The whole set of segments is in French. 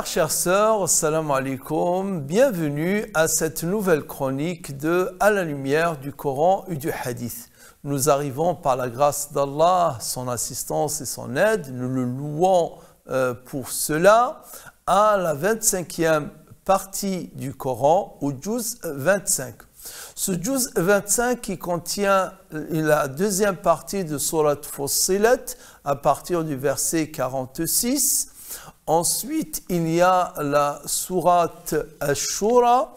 chères sœurs, salam alaikum, bienvenue à cette nouvelle chronique de À la lumière du Coran et du Hadith. Nous arrivons par la grâce d'Allah, son assistance et son aide, nous le louons pour cela, à la 25e partie du Coran, au Juz 25. Ce Juz 25 qui contient la deuxième partie de Surat Fussilat à partir du verset 46. Ensuite, il y a la Sourate Ash-Shura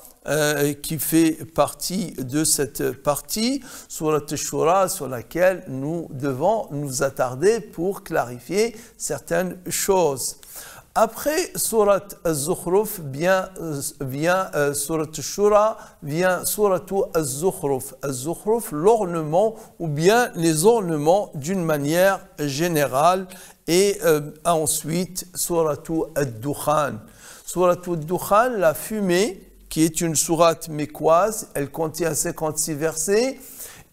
qui fait partie de cette partie, Sourate Ash-Shura sur laquelle nous devons nous attarder pour clarifier certaines choses. Après Sourate Az-Zukhruf vient Sourate Ash-Shura, vient Sourate Az-Zukhruf. Az-Zukhruf, l'ornement ou bien les ornements d'une manière générale. Et ensuite, Sourate Ad-Dukhan. Sourate Ad-Dukhan, la fumée, qui est une sourate mécoise, elle contient 56 versets.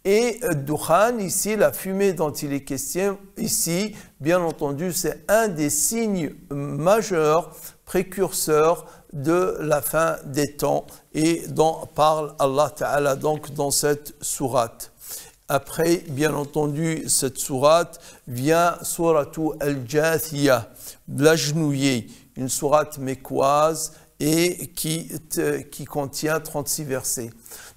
Et Ad-Dukhan, ici, la fumée dont il est question, ici, bien entendu, c'est un des signes majeurs, précurseurs de la fin des temps et dont parle Allah Ta'ala donc dans cette sourate. Après, bien entendu, cette sourate vient Sourate Al-Jathiyah, l'agenouillé, une sourate mécoise et qui contient 36 versets.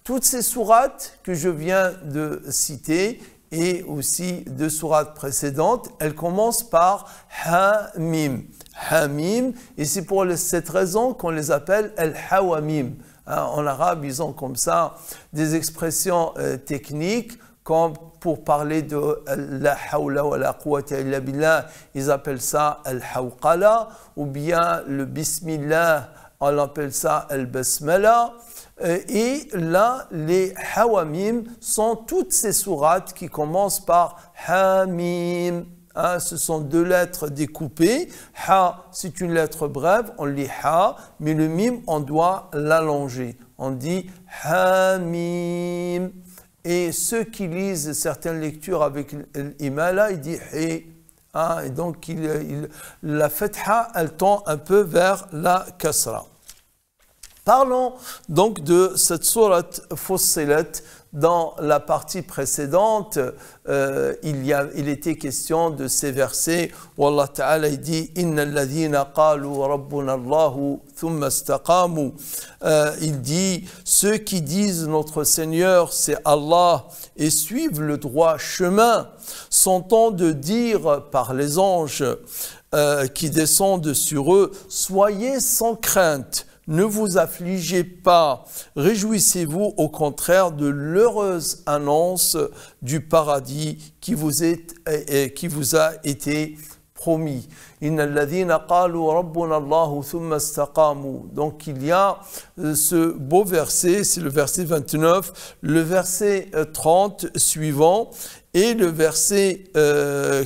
Toutes ces sourates que je viens de citer et aussi deux sourates précédentes, elles commencent par Hamim. Hamim, et c'est pour cette raison qu'on les appelle Al-Hawamim. En arabe, ils ont comme ça des expressions techniques, comme pour parler de la hawla wa la quwwata illa billah, ils appellent ça al-hawqala, ou bien le bismillah, on appelle ça al-basmala. Et là, les hawamim sont toutes ces sourates qui commencent par hamim. Ce sont deux lettres découpées. Ha, c'est une lettre brève, on lit ha, mais le mim, on doit l'allonger. On dit hamim. Et ceux qui lisent certaines lectures avec l'imala, ils disent hé. Et donc, la fatha, elle tend un peu vers la kasra. Parlons donc de cette sourate Fussilat. Dans la partie précédente, il était question de ces versets où Allah Ta'ala dit « Inna alladhina qalu rabbuna Allahu thumma istaqamu » il dit « Ceux qui disent notre Seigneur c'est Allah et suivent le droit chemin, s'entend de dire par les anges qui descendent sur eux « Soyez sans crainte ». Ne vous affligez pas, réjouissez-vous au contraire de l'heureuse annonce du paradis qui vous a été promis. Donc il y a ce beau verset, c'est le verset 29, le verset 30 suivant, et le verset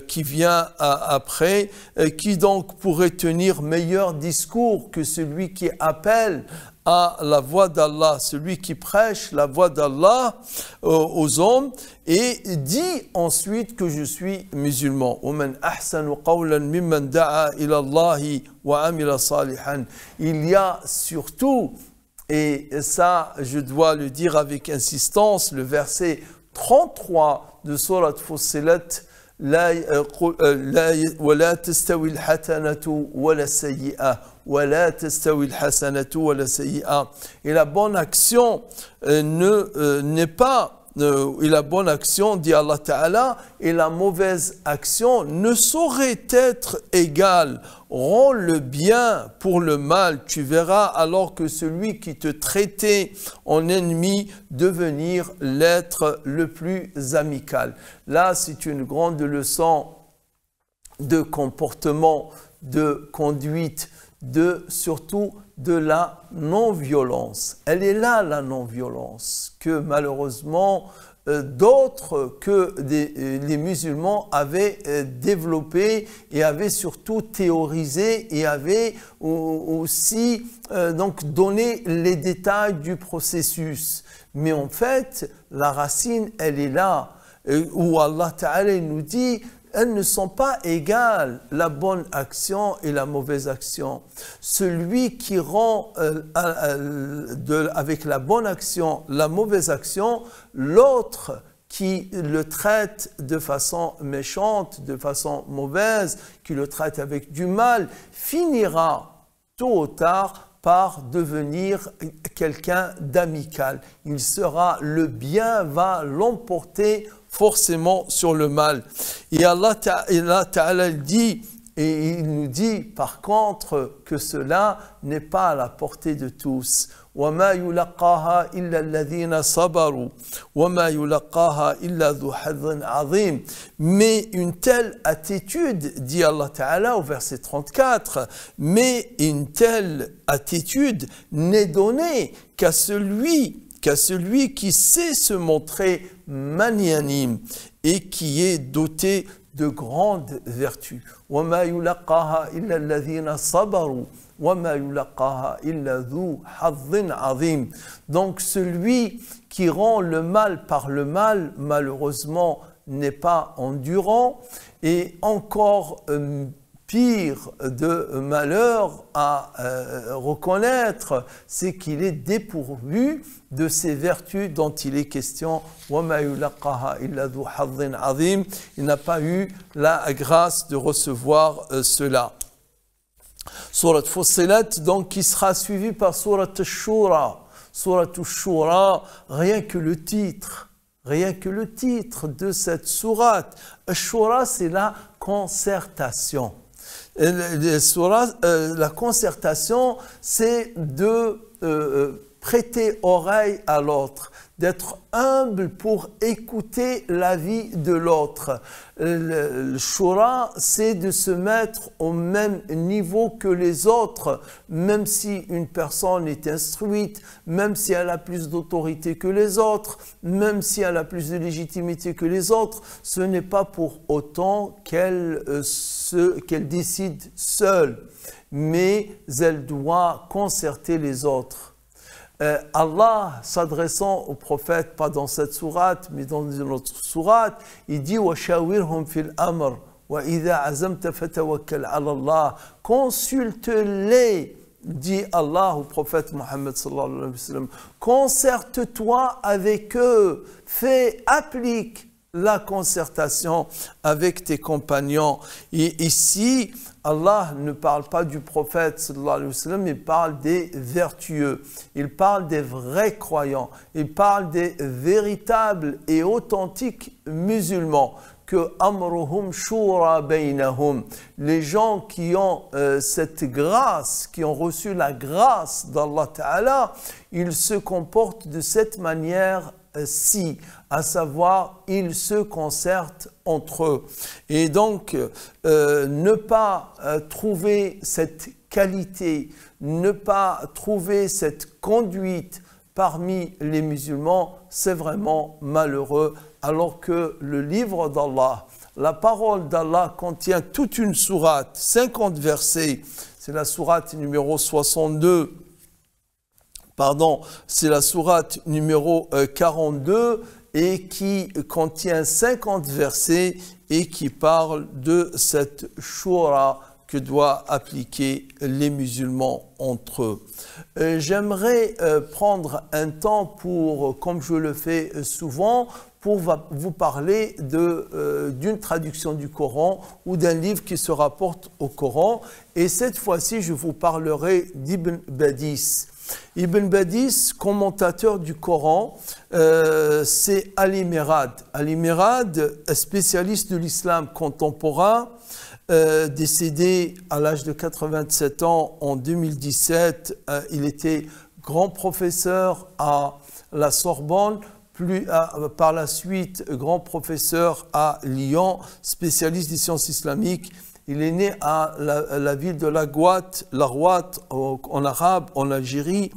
qui vient après, qui donc pourrait tenir meilleur discours que celui qui appelle à la voix d'Allah, celui qui prêche la voix d'Allah aux hommes, et dit ensuite que je suis musulman. Il y a surtout, et ça je dois le dire avec insistance, le verset 33 de Surat Fussilat, ولا تستوي الحسنة ولا السيئة ولا تستوي الحسنة ولا السيئة. Et la bonne action n'est pas et la bonne action, dit Allah Ta'ala, et la mauvaise action ne saurait être égale. Rends le bien pour le mal, tu verras alors que celui qui te traitait en ennemi devenir l'être le plus amical. Là, c'est une grande leçon de comportement, de conduite, surtout de la non-violence. Elle est là, la non-violence, que malheureusement d'autres que les musulmans avaient développé et avaient surtout théorisé et avaient aussi donc donné les détails du processus. Mais en fait, la racine, elle est là, où Allah Ta'ala nous dit elles ne sont pas égales, la bonne action et la mauvaise action. Celui qui rend avec la bonne action la mauvaise action, l'autre qui le traite de façon méchante, de façon mauvaise, qui le traite avec du mal, finira tôt ou tard par devenir quelqu'un d'amical. Le bien va l'emporter forcément sur le mal. Et Allah Ta'ala dit, et il nous dit par contre que cela n'est pas à la portée de tous. وَمَا يُلَقَّاهَا إِلَّا الَّذِينَ صَبَرُوا وَمَا يُلَقَّاهَا إِلَّا ذُو حَظٍّ عَظِيمٍ. Mais une telle attitude, dit Allah Ta'ala au verset 34, mais une telle attitude n'est donnée qu'à celui qui sait se montrer magnanime et qui est doté de grandes vertus. وَمَا يُلَقَّاهَا إِلَّا الَّذِينَ صَبَرُوا وَمَا يُلَقَّاهَا إِلَّا ذُو حَظٍّ عَظِيمٍ. Donc celui qui rend le mal par le mal, malheureusement, n'est pas endurant, et encore pire de malheur à reconnaître, c'est qu'il est dépourvu de ces vertus dont il est question. وَمَا يُلَقَّاهَا إِلَّا ذُو حَظٍّ عَظِيمٍ. Il n'a pas eu la grâce de recevoir cela. Surat Fussilat, donc, qui sera suivi par Surat Shura. Surat Shura, rien que le titre de cette sourate. Shura, c'est la concertation. La concertation, c'est de prêter oreille à l'autre, d'être humble pour écouter l'avis de l'autre. Le shura, c'est de se mettre au même niveau que les autres, même si une personne est instruite, même si elle a plus d'autorité que les autres, même si elle a plus de légitimité que les autres, ce n'est pas pour autant qu'elle décide seule, mais elle doit concerter les autres. Allah, s'adressant au prophète, pas dans cette sourate, mais dans une autre sourate, il dit « وَشَاوِرْهُمْ فِي الْأَمْرِ وَإِذَا عَزَمْتَ فَتَوَكَّلْ عَلَى اللَّهِ » Consulte-les, dit Allah au prophète Mohammed sallallahu alayhi wa sallam. Concerte-toi avec eux, applique la concertation avec tes compagnons. Et ici, Allah ne parle pas du prophète sallallahu alayhi wa sallam, il parle des vertueux, il parle des vrais croyants, il parle des véritables et authentiques musulmans. Que amruhum shura baynahum, les gens qui ont cette grâce, qui ont reçu la grâce d'Allah Ta'ala, ils se comportent de cette manière-ci, à savoir, ils se concertent entre eux. Et donc, ne pas trouver cette qualité, ne pas trouver cette conduite parmi les musulmans, c'est vraiment malheureux, alors que le livre d'Allah, la parole d'Allah contient toute une sourate, 50 versets, c'est la sourate numéro 62, c'est la sourate numéro 42, et qui contient 50 versets et qui parle de cette shura que doivent appliquer les musulmans entre eux. J'aimerais prendre un temps pour, comme je le fais souvent, pour vous parler d'une traduction du Coran ou d'un livre qui se rapporte au Coran. Et cette fois-ci, je vous parlerai d'Ibn Badis. Ibn Badis, commentateur du Coran, c'est Ali Merad. Ali Merad, spécialiste de l'islam contemporain, décédé à l'âge de 87 ans en 2017. Il était grand professeur à la Sorbonne, par la suite grand professeur à Lyon, spécialiste des sciences islamiques. Il est né à la ville de Larwat en arabe, en Algérie.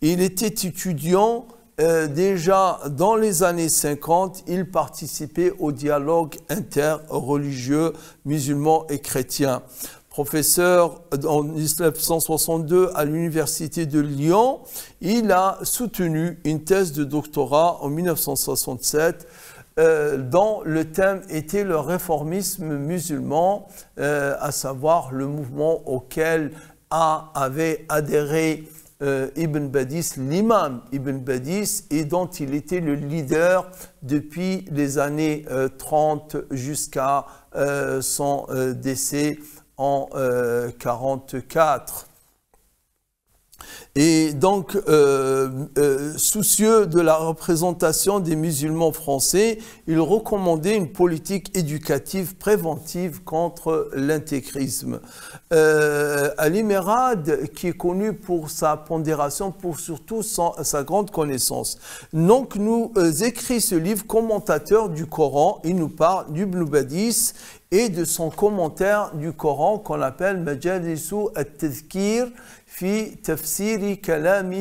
Il était étudiant déjà dans les années 50. Il participait au dialogue interreligieux musulman et chrétien. Professeur en 1962 à l'université de Lyon, il a soutenu une thèse de doctorat en 1967 dont le thème était le réformisme musulman, à savoir le mouvement auquel avait adhéré Ibn Badis, l'imam Ibn Badis, et dont il était le leader depuis les années 30 jusqu'à son décès en 44. Et donc, soucieux de la représentation des musulmans français, il recommandait une politique éducative préventive contre l'intégrisme. Ali Merad, qui est connu pour sa pondération, pour surtout sa grande connaissance. Donc, nous écrit ce livre commentateur du Coran. Il nous parle d'Ibn Badis et de son commentaire du Coran qu'on appelle Majalisu al-Tadhkir في تفسير كلام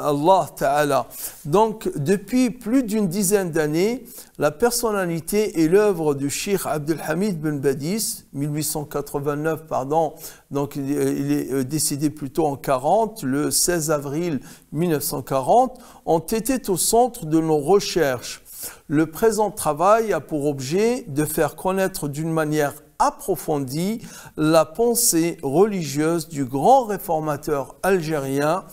Allah Ta'ala. Donc, depuis plus d'une dizaine d'années, la personnalité et l'œuvre du Cheikh Abdelhamid Ben Badis, 1889, pardon, donc il est décédé plutôt en 40, le 16 avril 1940, ont été au centre de nos recherches. Le présent travail a pour objet de faire connaître d'une manière approfondie la pensée religieuse du grand réformateur algérien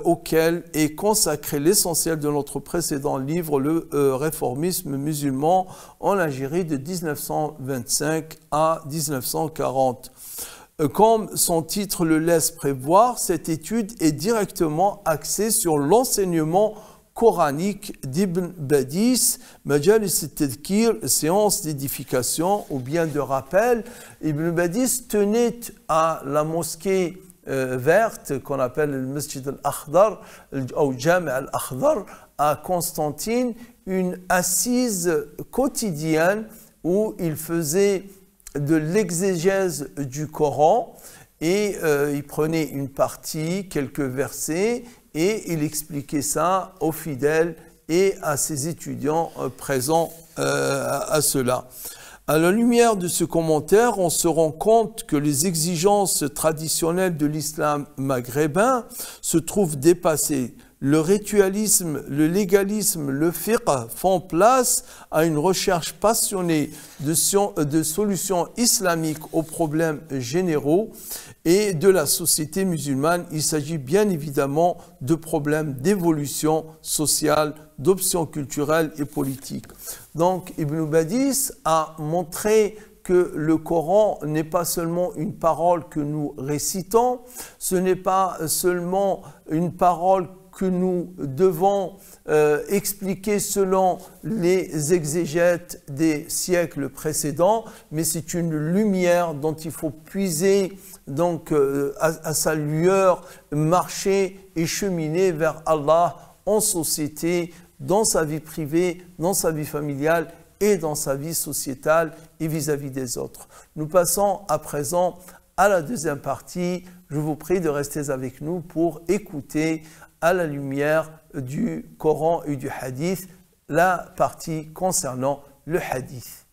auquel est consacré l'essentiel de notre précédent livre, le réformisme musulman en Algérie de 1925 à 1940. Comme son titre le laisse prévoir, cette étude est directement axée sur l'enseignement coranique d'Ibn Badis, Majalis al-Tadhkir, séance d'édification ou bien de rappel. Ibn Badis tenait à la mosquée verte qu'on appelle le Masjid al-Akhdar, ou Jami' al-Akhdar, à Constantine, une assise quotidienne où il faisait de l'exégèse du Coran et il prenait une partie, quelques versets, et il expliquait ça aux fidèles et à ses étudiants présents à cela. À la lumière de ce commentaire, on se rend compte que les exigences traditionnelles de l'islam maghrébin se trouvent dépassées. Le ritualisme, le légalisme, le fiqh font place à une recherche passionnée de solutions islamiques aux problèmes généraux et de la société musulmane. Il s'agit bien évidemment de problèmes d'évolution sociale, d'options culturelles et politiques. Donc Ibn Badis a montré que le Coran n'est pas seulement une parole que nous récitons, ce n'est pas seulement une parole que nous devons expliquer selon les exégètes des siècles précédents, mais c'est une lumière dont il faut puiser donc à sa lueur, marcher et cheminer vers Allah en société, dans sa vie privée, dans sa vie familiale et dans sa vie sociétale et vis-à-vis des autres. Nous passons à présent à la deuxième partie. Je vous prie de rester avec nous pour écouter à la lumière du Coran et du Hadith, la partie concernant le Hadith.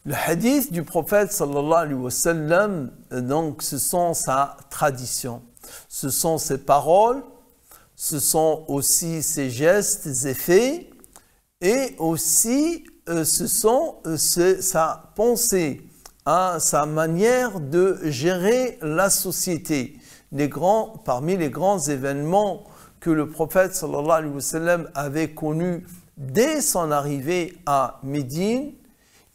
Le Hadith du prophète sallallahu alayhi wa sallam, donc ce sont sa tradition, ce sont ses paroles, ce sont aussi ses gestes et faits, et aussi ce sont sa pensée, sa manière de gérer la société. Parmi les grands événements que le prophète sallallahu alayhi wa sallam avait connus dès son arrivée à Médine,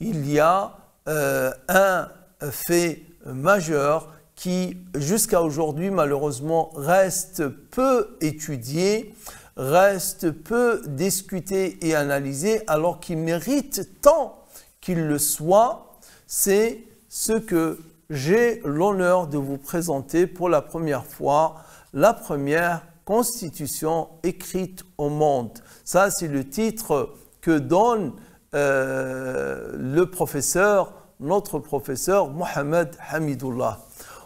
il y a un fait majeur qui, jusqu'à aujourd'hui, malheureusement, reste peu étudié, reste peu discuté et analysé, alors qu'il mérite tant qu'il le soit. C'est ce que j'ai l'honneur de vous présenter pour la première fois, la première constitution écrite au monde. Ça, c'est le titre que donne le professeur, notre professeur Mohamed Hamidullah.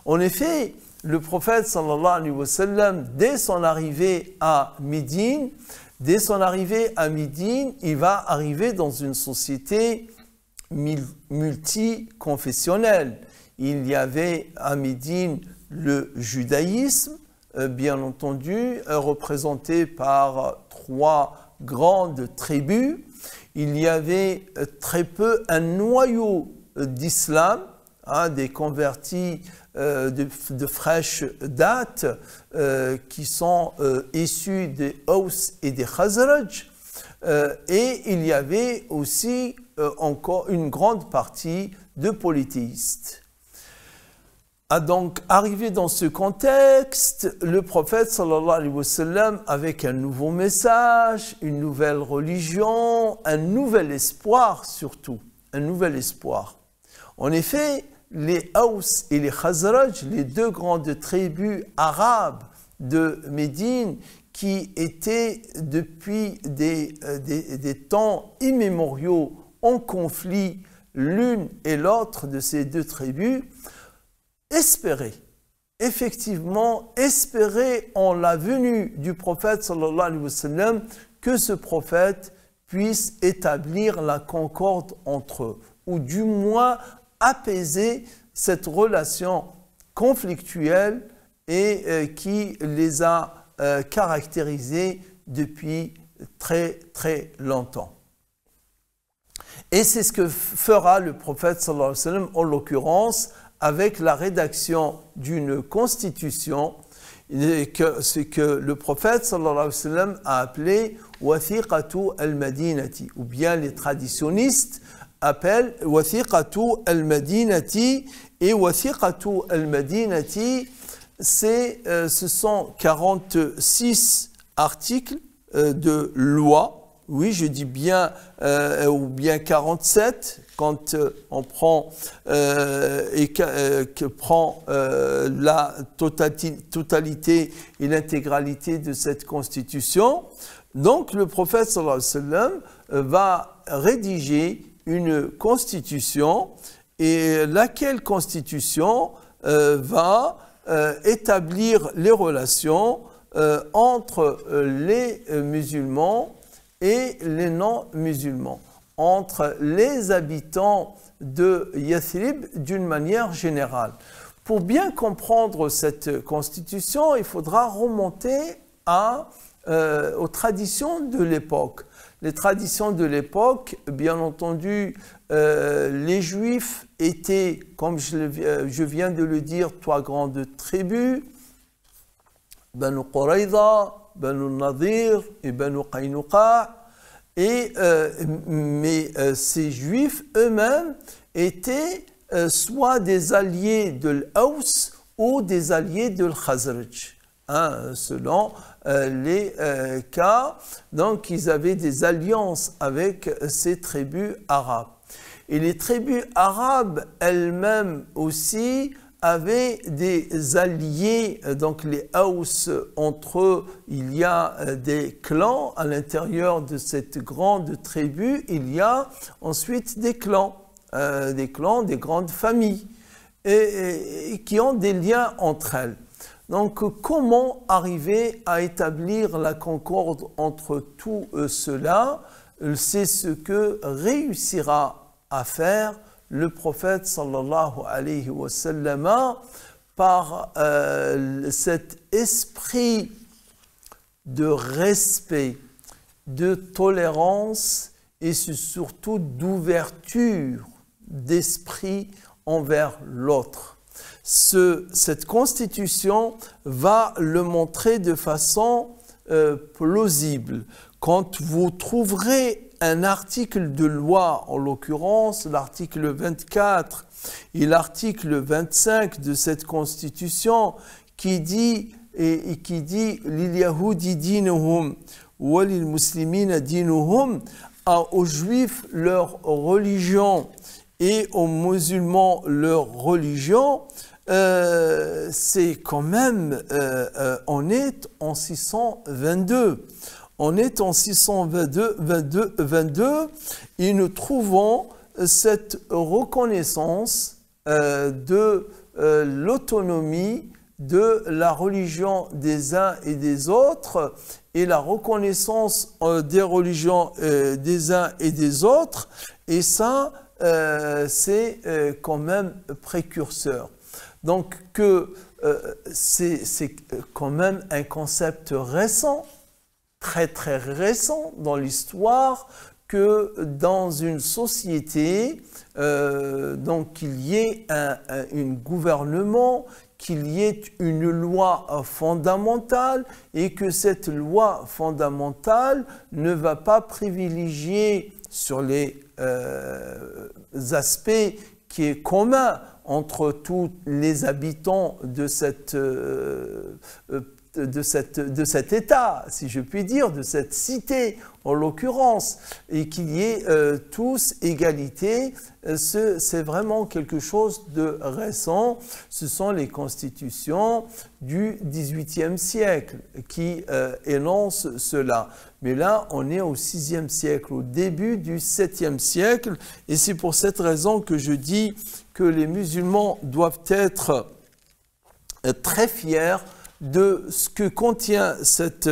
En effet, le prophète sallallahu alayhi wa sallam, dès son arrivée à Médine, il va arriver dans une société multiconfessionnelle. Il y avait à Médine le judaïsme, bien entendu, représenté par 3 grandes tribus. Il y avait très peu un noyau d'islam, des convertis de fraîche date qui sont issus des Aws et des Khazraj. Et il y avait aussi encore une grande partie de polythéistes. Donc, arrivé dans ce contexte, le prophète sallallahu alayhi wa sallam, avec un nouveau message, une nouvelle religion, un nouvel espoir surtout, un nouvel espoir. En effet, les Aws et les Khazraj, les 2 grandes tribus arabes de Médine, qui étaient depuis des temps immémoriaux en conflit l'une et l'autre de ces 2 tribus, effectivement espérer en la venue du prophète sallallahu alayhi wa sallam que ce prophète puisse établir la concorde entre eux, ou du moins apaiser cette relation conflictuelle et qui les a caractérisés depuis très très longtemps. Et c'est ce que fera le prophète sallallahu alayhi wa sallam en l'occurrence avec la rédaction d'une constitution, c'est que le prophète sallallahu alayhi wa sallam a appelé Wathiqatu al-Madinati, ou bien les traditionnistes appellent Wathiqatu al-Madinati, et Wathiqatu al-Madinati, ce sont 46 articles de loi. Oui, je dis bien, ou bien 47, quand on prend, prend la totalité et l'intégralité de cette constitution. Donc, le prophète sallallahu alayhi wa sallam va rédiger une constitution, et laquelle constitution va établir les relations entre les musulmans et les non-musulmans, entre les habitants de Yathrib d'une manière générale. Pour bien comprendre cette constitution, il faudra remonter aux traditions de l'époque. Les traditions de l'époque, bien entendu, les Juifs étaient, comme je viens de le dire, 3 grandes tribus, Banu Qurayza, Banu Nadir et Banu Qaynuqa. Mais ces Juifs eux-mêmes étaient soit des alliés de l'Aws ou des alliés de l'Khazraj, selon les cas. Donc, ils avaient des alliances avec ces tribus arabes. Et les tribus arabes elles-mêmes aussi avaient des alliés, donc les Aws, entre eux, il y a des clans à l'intérieur de cette grande tribu, il y a ensuite des clans, des grandes familles, et qui ont des liens entre elles. Donc, comment arriver à établir la concorde entre tout cela? C'est ce que réussira à faire le prophète sallallahu alayhi wa sallam par cet esprit de respect, de tolérance et surtout d'ouverture d'esprit envers l'autre. Cette constitution va le montrer de façon plausible. Quand vous trouverez un article de loi, en l'occurrence l'article 24 et l'article 25 de cette constitution, qui dit lil yahudi dinuhum wa lil muslimina dinuhum, aux juifs leur religion et aux musulmans leur religion, c'est quand même, on est en 622. On est en 622 et nous trouvons cette reconnaissance de l'autonomie de la religion des uns et des autres, et la reconnaissance des religions des uns et des autres, et ça, c'est quand même précurseur. Donc que c'est quand même un concept récent, très très récent dans l'histoire, que dans une société, donc qu'il y ait un gouvernement, qu'il y ait une loi fondamentale et que cette loi fondamentale ne va pas privilégier sur les aspects qui est commun entre tous les habitants de cet État, si je puis dire, de cette cité en l'occurrence, et qu'il y ait tous égalité, c'est vraiment quelque chose de récent. Ce sont les constitutions du XVIIIe siècle qui énoncent cela. Mais là, on est au VIe siècle, au début du VIIe siècle, et c'est pour cette raison que je dis que les musulmans doivent être très fiers de ce que contient cette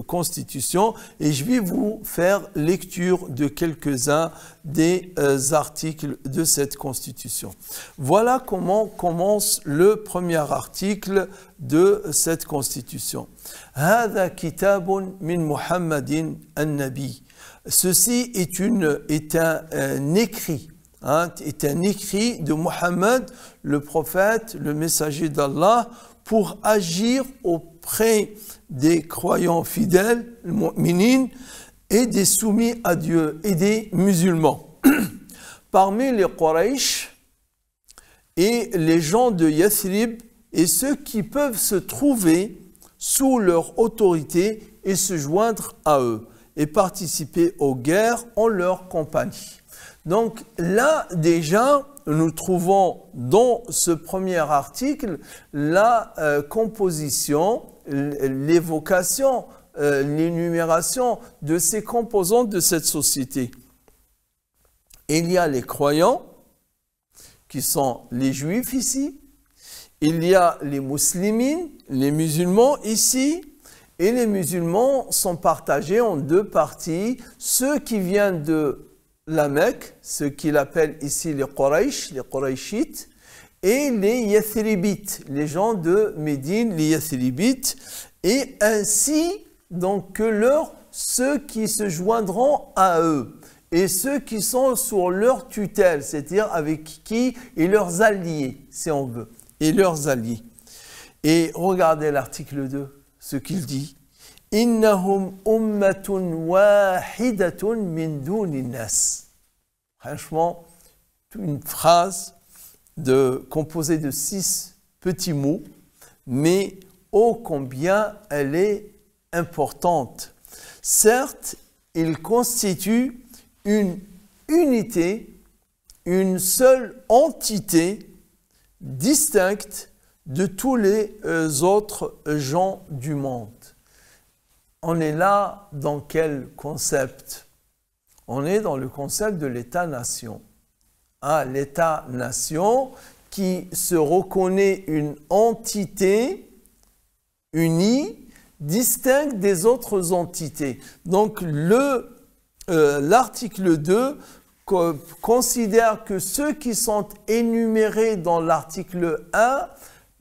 constitution, et je vais vous faire lecture de quelques-uns des articles de cette constitution. Voilà comment commence le premier article de cette constitution. هذا كتاب من محمد النبي. Ceci est un écrit. Est un écrit de Mohammed, le prophète, le messager d'Allah, pour agir auprès des croyants fidèles, les mu'minines, et des soumis à Dieu, et des musulmans. Parmi les Quraysh et les gens de Yathrib, et ceux qui peuvent se trouver sous leur autorité et se joindre à eux, et participer aux guerres en leur compagnie. Donc là, déjà, nous trouvons dans ce premier article la composition, l'évocation, l'énumération de ces composantes de cette société. Il y a les croyants, qui sont les juifs ici, il y a les muslimines, les musulmans ici, et les musulmans sont partagés en deux parties, ceux qui viennent de la Mecque, ce qu'il appelle ici les Quraysh, les Qurayshites, et les Yathribites, les gens de Médine, les Yathribites, et ainsi donc que ceux qui se joindront à eux, et ceux qui sont sur leur tutelle, c'est-à-dire avec qui, et leurs alliés, si on veut, et leurs alliés. Et regardez l'article 2, ce qu'il dit. Innahum ummatun wahidatun min duni nas. Franchement, une phrase composée de 6 petits mots, mais ô combien elle est importante. Certes, il constitue une unité, une seule entité distincte de tous les autres gens du monde. On est là dans quel concept? On est dans le concept de l'État-nation. L'État-nation qui se reconnaît une entité unie, distincte des autres entités. Donc l'article 2 considère que ceux qui sont énumérés dans l'article 1,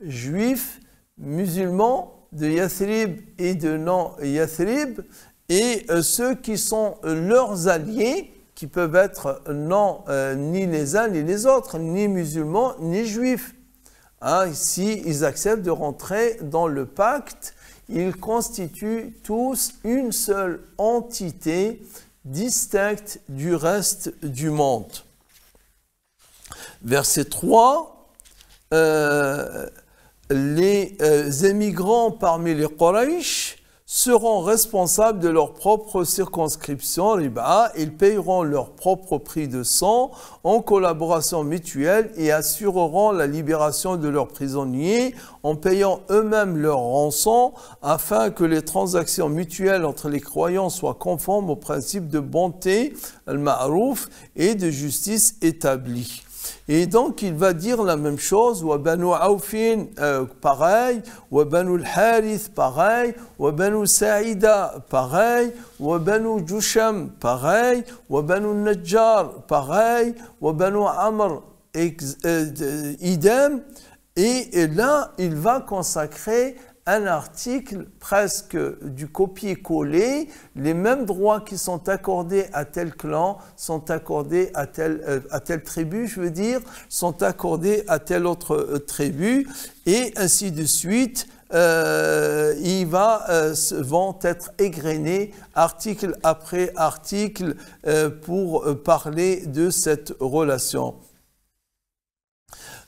juifs, musulmans, de Yathrib et de non-Yathrib, et ceux qui sont leurs alliés, qui peuvent être ni les uns ni les autres, ni musulmans ni juifs. Si ils acceptent de rentrer dans le pacte, ils constituent tous une seule entité distincte du reste du monde. Verset 3, les émigrants parmi les Quraysh seront responsables de leur propre circonscription, riba, ils payeront leur propre prix de sang en collaboration mutuelle et assureront la libération de leurs prisonniers en payant eux-mêmes leur rançon afin que les transactions mutuelles entre les croyants soient conformes aux principes de bonté, al-ma'rouf, et de justice établie. Et donc, il va dire la même chose, wa banu Awfin, pareil, wa banu al-Harith, pareil, wa banu Sa'ida, pareil, wa banu Jusham, pareil, wa banu Najjar, pareil, wa banu Amr, idem, Et là, il va consacrer un article presque du copier-coller. Les mêmes droits qui sont accordés à tel clan sont accordés à telle tribu, je veux dire, sont accordés à telle autre tribu, et ainsi de suite. Vont être égrenés article après article pour parler de cette relation.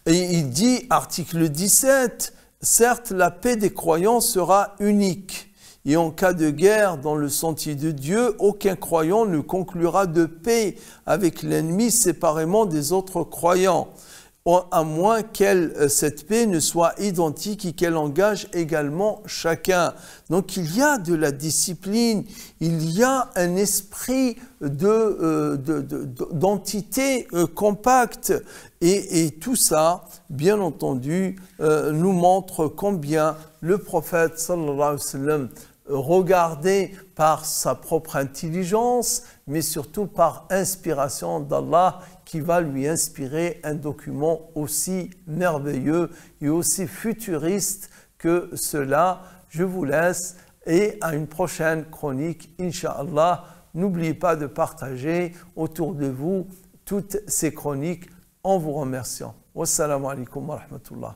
Et il dit, article 17, « Certes, la paix des croyants sera unique, et en cas de guerre dans le sentier de Dieu, aucun croyant ne conclura de paix avec l'ennemi séparément des autres croyants, à moins cette paix ne soit identique et qu'elle engage également chacun. » Donc il y a de la discipline, il y a un esprit d'entité compacte, et tout ça, bien entendu, nous montre combien le prophète sallallahu alayhi wa sallam, regardé par sa propre intelligence, mais surtout par inspiration d'Allah, qui va lui inspirer un document aussi merveilleux et aussi futuriste que cela. Je vous laisse et à une prochaine chronique, Inch'Allah. N'oubliez pas de partager autour de vous toutes ces chroniques en vous remerciant. Wassalamu alaikum wa rahmatullah.